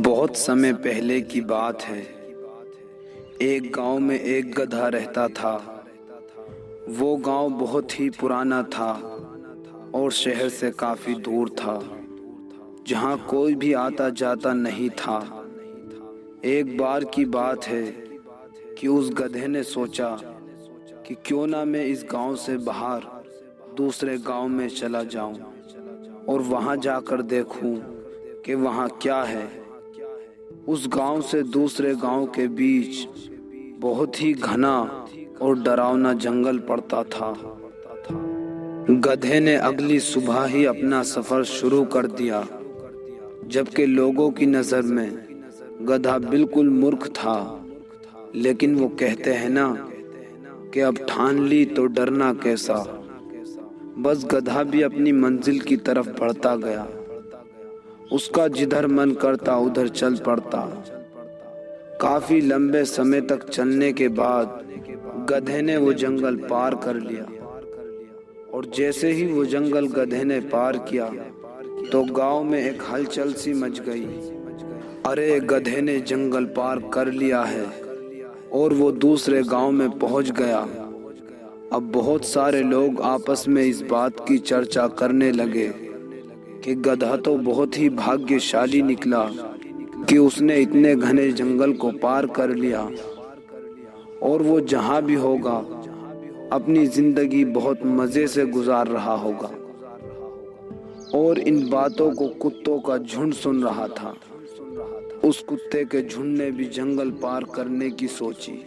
बहुत समय पहले की बात है। एक गांव में एक गधा रहता था। वो गांव बहुत ही पुराना था और शहर से काफी दूर था, जहां कोई भी आता जाता नहीं था। एक बार की बात है कि उस गधे ने सोचा कि क्यों ना मैं इस गांव से बाहर दूसरे गांव में चला जाऊं और वहां जाकर देखूं कि वहां क्या है। उस गांव से दूसरे गांव के बीच बहुत ही घना और डरावना जंगल पड़ता था। गधे ने अगली सुबह ही अपना सफर शुरू कर दिया, जबकि लोगों की नजर में गधा बिल्कुल मूर्ख था। लेकिन वो कहते हैं ना कि अब ठान ली तो डरना कैसा। बस गधा भी अपनी मंजिल की तरफ बढ़ता गया। उसका जिधर मन करता उधर चल पड़ता। काफी लंबे समय तक चलने के बाद गधे ने वो जंगल पार कर लिया, और जैसे ही वो जंगल गधे ने पार किया तो गांव में एक हलचल सी मच गई। अरे, गधे ने जंगल पार कर लिया है और वो दूसरे गांव में पहुंच गया। अब बहुत सारे लोग आपस में इस बात की चर्चा करने लगे कि गधा तो बहुत ही भाग्यशाली निकला कि उसने इतने घने जंगल को पार कर लिया, और वो जहां भी होगा अपनी जिंदगी बहुत मजे से गुजार रहा होगा। और इन बातों को कुत्तों का झुंड सुन रहा था। उस कुत्ते के झुंड ने भी जंगल पार करने की सोची।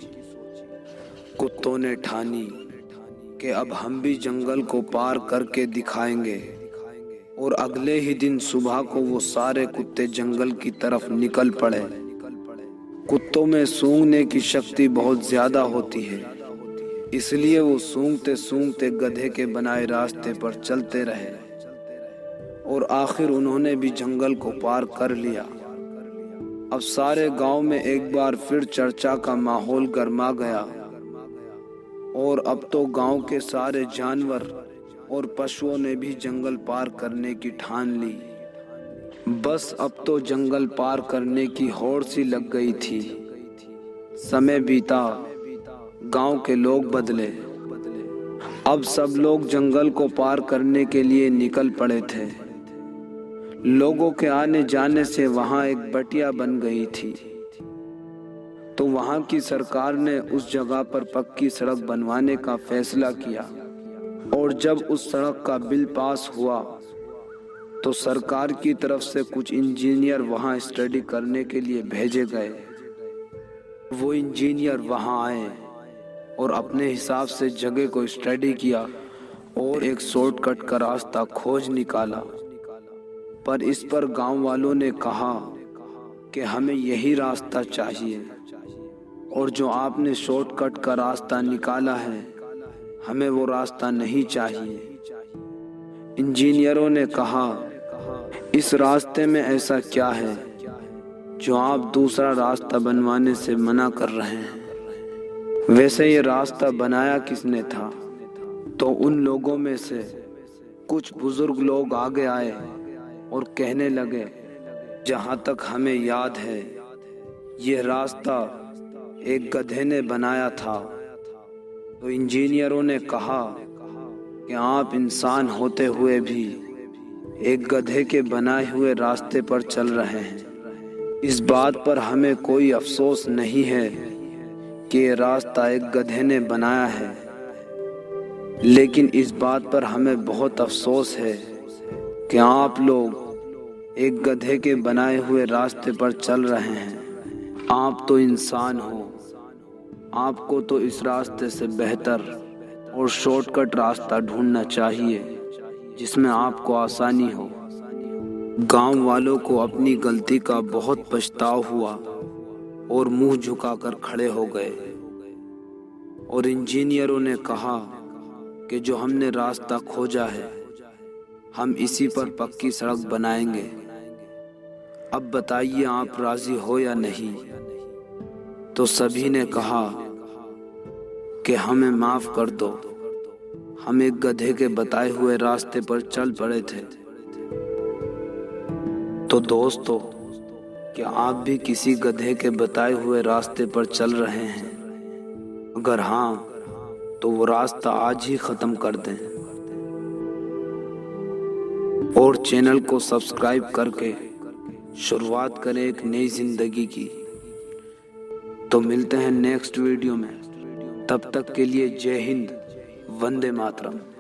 कुत्तों ने ठानी कि अब हम भी जंगल को पार करके दिखाएंगे, और अगले ही दिन सुबह को वो सारे कुत्ते जंगल की तरफ निकल पड़े। कुत्तों में सूंघने की शक्ति बहुत ज्यादा होती है, इसलिए वो सूंघते सूंघते गधे के बनाए रास्ते पर चलते रहे, और आखिर उन्होंने भी जंगल को पार कर लिया। अब सारे गांव में एक बार फिर चर्चा का माहौल गर्मा गया, और अब तो गांव के सारे जानवर और पशुओं ने भी जंगल पार करने की ठान ली। बस अब तो जंगल पार करने की होड़ सी लग गई थी। समय बीता, गांव के लोग बदले। अब सब लोग जंगल को पार करने के लिए निकल पड़े थे। लोगों के आने जाने से वहां एक बटिया बन गई थी, तो वहां की सरकार ने उस जगह पर पक्की सड़क बनवाने का फैसला किया। और जब उस सड़क का बिल पास हुआ तो सरकार की तरफ से कुछ इंजीनियर वहां स्टडी करने के लिए भेजे गए। वो इंजीनियर वहां आए और अपने हिसाब से जगह को स्टडी किया और एक शॉर्टकट का रास्ता खोज निकाला। पर इस पर गांव वालों ने कहा कि हमें यही रास्ता चाहिए, और जो आपने शॉर्टकट का रास्ता निकाला है हमें वो रास्ता नहीं चाहिए। इंजीनियरों ने कहा, इस रास्ते में ऐसा क्या है जो आप दूसरा रास्ता बनवाने से मना कर रहे हैं? वैसे ये रास्ता बनाया किसने था? तो उन लोगों में से कुछ बुजुर्ग लोग आगे आए और कहने लगे, जहां तक हमें याद है ये रास्ता एक गधे ने बनाया था। तो इंजीनियरों ने कहा कि आप इंसान होते हुए भी एक गधे के बनाए हुए रास्ते पर चल रहे हैं। इस बात पर हमें कोई अफसोस नहीं है कि ये रास्ता एक गधे ने बनाया है, लेकिन इस बात पर हमें बहुत अफसोस है कि आप लोग एक गधे के बनाए हुए रास्ते पर चल रहे हैं। आप तो इंसान हो, आपको तो इस रास्ते से बेहतर और शॉर्टकट रास्ता ढूंढना चाहिए जिसमें आपको आसानी हो। गांव वालों को अपनी गलती का बहुत पछतावा हुआ और मुंह झुकाकर खड़े हो गए। और इंजीनियरों ने कहा कि जो हमने रास्ता खोजा है हम इसी पर पक्की सड़क बनाएंगे। अब बताइए आप राजी हो या नहीं? तो सभी ने कहा कि हमें माफ कर दो, हम एक गधे के बताए हुए रास्ते पर चल पड़े थे। तो दोस्तों, क्या आप भी किसी गधे के बताए हुए रास्ते पर चल रहे हैं? अगर हाँ, तो वो रास्ता आज ही खत्म कर दें और चैनल को सब्सक्राइब करके शुरुआत करें एक नई जिंदगी की। तो मिलते हैं नेक्स्ट वीडियो में। तब तक के लिए जय हिंद, वंदे मातरम।